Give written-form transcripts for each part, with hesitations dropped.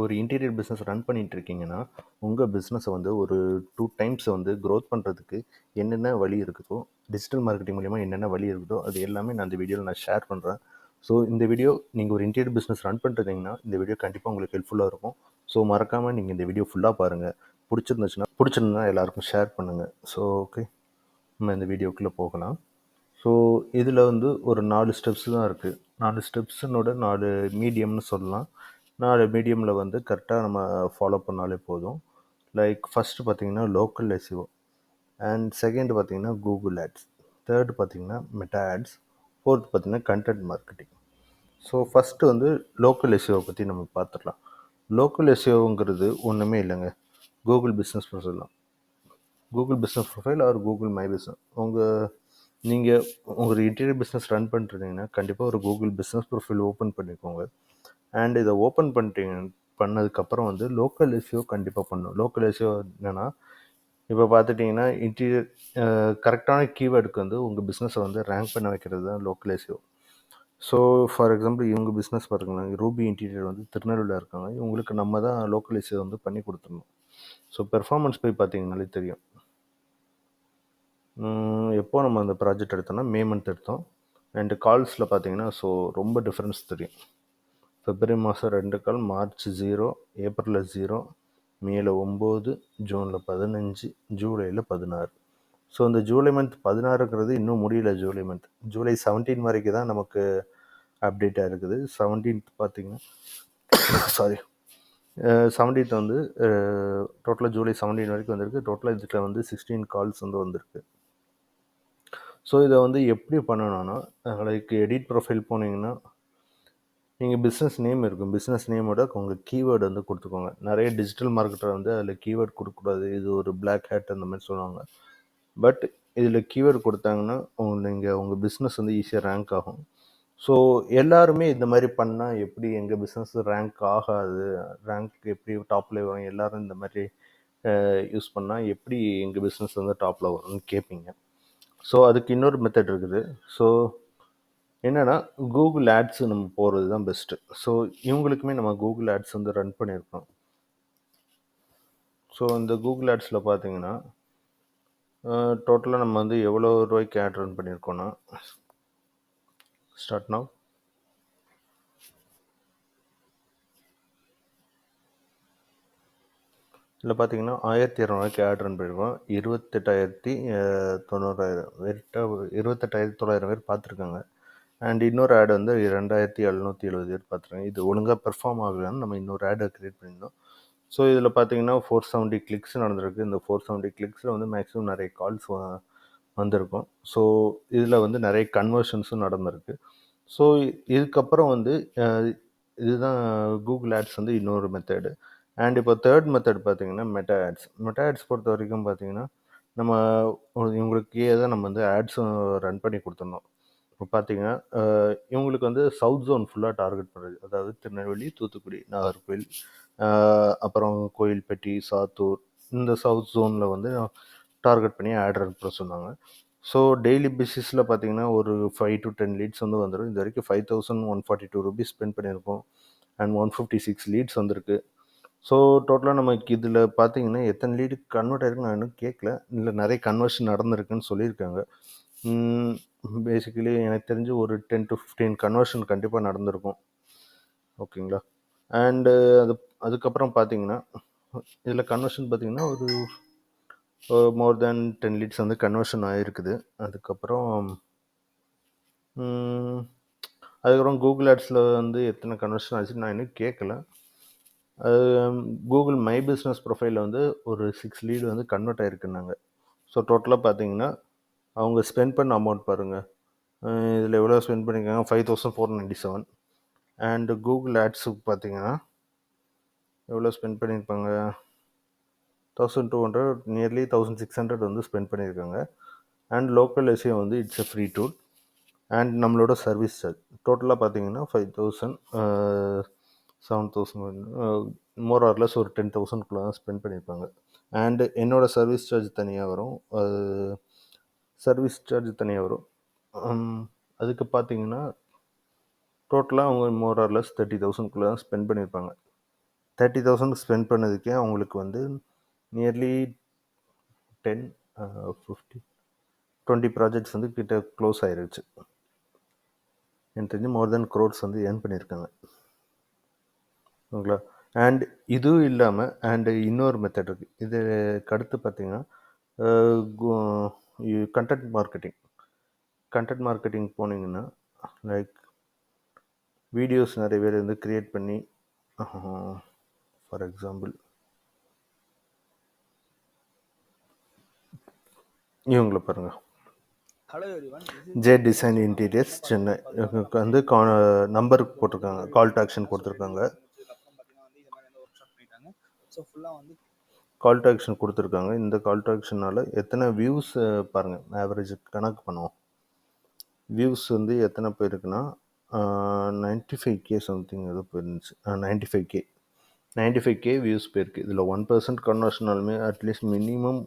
நீங்கள் ஒரு interior business run பண்ணிட்டு இருக்கீங்கன்னா, உங்கள் பிஸ்னஸை வந்து ஒரு 2 டைம்ஸ் வந்து க்ரோத் பண்ணுறதுக்கு என்னென்ன வழி இருக்குதோ, டிஜிட்டல் மார்க்கெட்டிங் மூலிமா என்னென்ன வழி இருக்குதோ, அது எல்லாமே நான் இந்த வீடியோவில் நான் ஷேர் பண்ணுறேன். ஸோ இந்த வீடியோ நீங்கள் ஒரு இன்டீரியர் பிஸ்னஸ் ரன் பண்ணுறீங்கன்னா, இந்த வீடியோ கண்டிப்பாக உங்களுக்கு ஹெல்ப்ஃபுல்லாக இருக்கும். ஸோ மறக்காமல் நீங்கள் இந்த வீடியோ ஃபுல்லாக பாருங்கள். பிடிச்சிருந்தா எல்லாருக்கும் ஷேர் பண்ணுங்கள். ஸோ ஓகே, நம்ம இந்த வீடியோக்குள்ளே போகலாம். ஸோ இதில் வந்து ஒரு 4 ஸ்டெப்ஸ் தான் இருக்குது. 4 ஸ்டெப்ஸுனோட 4 மீடியம்னு சொல்லலாம். 4 மீடியமில் வந்து கரெக்டாக நம்ம ஃபாலோ பண்ணாலே போதும். லைக் ஃபஸ்ட்டு பார்த்தீங்கன்னா லோக்கல் எஸ்இஓ, அண்ட் செகண்ட் பார்த்தீங்கன்னா கூகுள் ஆட்ஸ், தேர்டு பார்த்தீங்கன்னா மெட்டா ஆட்ஸ், ஃபோர்த் பார்த்தீங்கன்னா கண்டென்ட் மார்க்கெட்டிங். ஸோ ஃபஸ்ட்டு வந்து லோக்கல் எஸ்இஓ பற்றி நம்ம பார்த்துடலாம். லோக்கல் எஸ்இஓங்கிறது ஒன்றுமே இல்லைங்க, கூகுள் பிஸ்னஸ் ப்ரொஃபைல் தான். Google business profile R Google my business. நீங்கள் உங்கள் இன்டீரியர் பிஸ்னஸ் ரன் பண்ணிட்டுருந்தீங்கன்னா கண்டிப்பாக ஒரு கூகுள் பிஸ்னஸ் ப்ரொஃபைல் ஓப்பன் பண்ணிக்கோங்க. அண்ட் இதை ஓப்பன் பண்ணதுக்கப்புறம் வந்து லோக்கல் எஸ்இஓ கண்டிப்பாக பண்ணணும். லோக்கல் எஸ்இஓ என்னென்னா, இப்போ பார்த்துட்டிங்கன்னா இன்டீரியர் கரெக்டான கீவேர்டுக்கு வந்து உங்கள் பிஸ்னஸை வந்து ரேங்க் பண்ண வைக்கிறது தான் local SEO. So for example இவங்க பிஸ்னஸ் பாருங்களேன், ரூபி இன்டீரியர் வந்து திருநெல்வேலியில் இருக்காங்க. இவங்களுக்கு நம்ம தான் லோக்கல் எஸ்இஓ வந்து பண்ணி கொடுத்துடணும். ஸோ பெர்ஃபார்மன்ஸ் போய் பார்த்தீங்கன்னாலே தெரியும். எப்போ நம்ம அந்த ப்ராஜெக்ட் எடுத்தோம்னா மே மந்த் எடுத்தோம். அண்டு கால்ஸில் பார்த்தீங்கன்னா ஸோ ரொம்ப டிஃப்ரென்ஸ் தெரியும். பிப்ரவரி மாதம் 2 கால், மார்ச் 0, ஏப்ரலில் 0, மேல 9, ஜூனில் 15, ஜூலையில் 16. ஸோ இந்த ஜூலை மந்த் 16ங்கிறது இன்னும் முடியல. ஜூலை மந்த் ஜூலை 17 வரைக்கும் தான் நமக்கு அப்டேட்டாக இருக்குது. 17th பார்த்தீங்கன்னா சாரி 17th வந்து டோட்டலாக ஜூலை 17 வரைக்கும் வந்திருக்கு. டோட்டலாக இதில் வந்து 16 கால்ஸ் வந்து வந்திருக்கு. ஸோ இதை வந்து எப்படி பண்ணணும்னா, லைக் எடிட் ப்ரொஃபைல் போனீங்கன்னா நீங்கள் பிஸ்னஸ் நேம் இருக்கும். பிஸ்னஸ் நேமோட உங்கள் கீவேர்டு வந்து கொடுத்துக்கோங்க. நிறைய டிஜிட்டல் மார்க்கெட்டர் வந்து அதில் கீவேர்டு கொடுக்கக்கூடாது, இது ஒரு பிளாக் ஹேட் அந்த மாதிரி சொல்லுவாங்க. பட் இதில் கீவேர்டு கொடுத்தாங்கன்னா நீங்கள் உங்கள் பிஸ்னஸ் வந்து ஈஸியாக ரேங்க் ஆகும். ஸோ எல்லாருமே இந்த மாதிரி பண்ணால் எப்படி எங்கள் பிஸ்னஸ் ரேங்க் ஆகாது, ரேங்க் எப்படி டாப்பில் வரும், எல்லோரும் இந்த மாதிரி யூஸ் பண்ணால் எப்படி எங்கள் பிஸ்னஸ் வந்து டாப்பில் வரும்னு கேட்பீங்க. ஸோ அதுக்கு இன்னொரு மெத்தட் இருக்குது. ஸோ என்னென்னா கூகுள் ஆட்ஸ் நம்ம போகிறது தான் பெஸ்ட்டு. ஸோ இவங்களுக்குமே நம்ம கூகுள் ஆட்ஸ் வந்து ரன் பண்ணியிருக்கோம். ஸோ இந்த கூகுள் ஆட்ஸில் பார்த்தீங்கன்னா டோட்டலாக நம்ம வந்து எவ்வளோ ரூபாய்க்கு ஆட் ரன் பண்ணியிருக்கோன்னா, ஸ்டார்ட் நவ். இதில் பார்த்தீங்கன்னா 1200 ஆட் ரன் பண்ணியிருக்கோம். 28,900 28,900 பேர் பார்த்துருக்காங்க. அண்ட் இன்னொரு ஆட் வந்து 2,770 பேர் பார்த்துருக்காங்க. இது ஒழுங்காக பெர்ஃபார்ம் ஆகலான்னு நம்ம இன்னொரு ஆடை க்ரியேட் பண்ணியிருந்தோம். ஸோ இதில் பார்த்தீங்கன்னா 470 கிளிக்ஸ் நடந்திருக்கு. இந்த 470 கிளிக்ஸில் வந்து மேக்ஸிமம் நிறைய கால்ஸ் வந்திருக்கும். ஸோ இதில் வந்து நிறைய கன்வர்ஷன்ஸும் நடந்திருக்கு. ஸோ இதுக்கப்புறம் வந்து இதுதான் கூகுள் ஆட்ஸ் வந்து இன்னொரு மெத்தடு. அண்ட் இப்போ தேர்ட் மெத்தட் பார்த்தீங்கன்னா மெட்டா ஆட்ஸ். மெட்டா ஆட்ஸ் பொறுத்த வரைக்கும் பார்த்தீங்கன்னா நம்ம இவங்களுக்கே தான் நம்ம வந்து ஆட்ஸும் ரன் பண்ணி கொடுத்துருந்தோம். இப்போ பார்த்தீங்கன்னா இவங்களுக்கு வந்து சவுத் ஜோன் ஃபுல்லாக டார்கெட் பண்ணுறது, அதாவது திருநெல்வேலி, தூத்துக்குடி, நாகர்கோவில், அப்புறம் கோயில்பட்டி, சாத்தூர், இந்த சவுத் ஜோனில் வந்து டார்கெட் பண்ணி ஆட் ரன் பண்ண சொன்னாங்க. ஸோ டெய்லி பேசிஸில் பார்த்தீங்கன்னா ஒரு 5 to 10 லீட்ஸ் வந்து வந்துடும். இது வரைக்கும் 5,142 rupees ஸ்பெண்ட் பண்ணியிருக்கோம். அண்ட் 156 லீட்ஸ் வந்திருக்கு. ஸோ டோட்டலாக நமக்கு இதில் பார்த்தீங்கன்னா எத்தனை லீடு கன்வெர்ட் ஆகிருக்கு நான் இன்னும் கேட்கல. இல்லை நிறைய கன்வர்ஷன் நடந்திருக்குன்னு சொல்லியிருக்காங்க. பேசிக்கலி எனக்கு தெரிஞ்சு ஒரு 10 to 15 கன்வர்ஷன் கண்டிப்பாக நடந்திருக்கும். ஓகேங்களா. அண்டு அதுக்கப்புறம் பார்த்தீங்கன்னா இதில் கன்வர்ஷன் பார்த்தீங்கன்னா ஒரு மோர் தேன் 10 லீட்ஸ் வந்து கன்வர்ஷன் ஆகிருக்குது. அதுக்கப்புறம் கூகுள் ஆட்ஸில் வந்து எத்தனை கன்வர்ஷன் ஆச்சுன்னு நான் இன்னும் கேட்கல. கூகுள் மை பிஸ்னஸ் ப்ரொஃபைலில் வந்து ஒரு 6 லீடு வந்து கன்வெர்ட் ஆகிருக்குன்னாங்க. ஸோ டோட்டலாக பார்த்தீங்கன்னா அவங்க ஸ்பெண்ட் பண்ண அமௌண்ட் பாருங்கள். இதில் எவ்வளோ ஸ்பெண்ட் பண்ணியிருக்காங்க, 5,497. அண்டு கூகுள் ஆட்ஸுக்கு பார்த்தீங்கன்னா எவ்வளோ ஸ்பெண்ட் பண்ணியிருப்பாங்க, 1,200, நியர்லி 1,600 வந்து ஸ்பெண்ட் பண்ணியிருக்காங்க. அண்ட் லோக்கல் எஸ்இஓ வந்து it's a free tool. And நம்மளோட சர்வீஸ் சார்ஜ் டோட்டலாக பார்த்தீங்கன்னா 5,000, 7,000, மோர் ஆர்லெஸ் ஒரு 10,000 தான் ஸ்பெண்ட் பண்ணியிருப்பாங்க. அண்டு என்னோடய சர்வீஸ் சார்ஜ் தனியாக வரும். அதுக்கு பார்த்தீங்கன்னா டோட்டலாக அவங்க மோர் ஆர்லெஸ் 30,000 தான் ஸ்பெண்ட் பண்ணியிருப்பாங்க. 30,000 ஸ்பெண்ட் பண்ணதுக்கே அவங்களுக்கு வந்து நியர்லி 10 50 20 ப்ராஜெக்ட்ஸ் வந்து கிட்ட க்ளோஸ் ஆயிருச்சு. எனக்கு தெரிஞ்சு மோர் தென் க்ரோர்ஸ் வந்து ஏர்ன் பண்ணியிருக்காங்க. ஓகேங்களா? அண்ட் இதுவும் இல்லாமல் இன்னொரு மெத்தட் இருக்குது. இதுக்கு அடுத்து பார்த்தீங்கன்னா கண்டென்ட் மார்க்கெட்டிங் போனீங்கன்னா லைக் வீடியோஸ் நிறைய பேர் வந்து க்ரியேட் பண்ணி, ஃபார் எக்ஸாம்பிள் இவங்கள பாருங்கள், ஜே டிசைன் இன்டீரியர்ஸ் சென்னை வந்து நம்பர் போட்டிருக்காங்க, கால் டு ஆக்ஷன் கொடுத்துருக்காங்க. கால் டு ஆக்ஷன் கொடுத்துருக்காங்க. இந்த கால் டு ஆக்ஷனால் எத்தனை வியூஸ் பாருங்கள், ஆவரேஜ் கணக்கு பண்ணுவோம். வியூஸ் வந்து எத்தனை போயிருக்குன்னா 95K சம்திங் ஏதோ போயிருந்துச்சு. 95K வியூஸ் போயிருக்கு. இதில் 1% கன்வர்ஷனாலுமே அட்லீஸ்ட் மினிமம்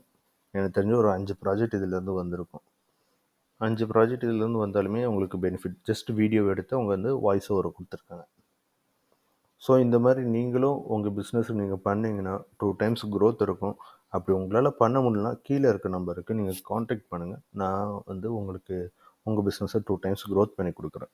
எனக்கு தெரிஞ்சு ஒரு 5 ப்ராஜெக்ட் இதுலேருந்து வந்திருக்கும். 5 ப்ராஜெக்ட் இதுலேருந்து வந்தாலுமே உங்களுக்கு பெனிஃபிட். ஜஸ்ட் வீடியோ எடுத்து அவங்க வந்து வாய்ஸ் ஓவர் கொடுத்துருக்காங்க. ஸோ இந்த மாதிரி நீங்களும் உங்கள் பிஸ்னஸ் நீங்கள் பண்ணிங்கன்னா 2 டைம்ஸ் க்ரோத் இருக்கும். அப்படி உங்களால் பண்ண முடியலனா கீழே இருக்க நம்பருக்கு நீங்கள் காண்டாக்ட் பண்ணுங்கள். நான் வந்து உங்களுக்கு உங்கள் பிஸ்னஸை 2 டைம்ஸ் க்ரோத் பண்ணி கொடுக்குறேன்.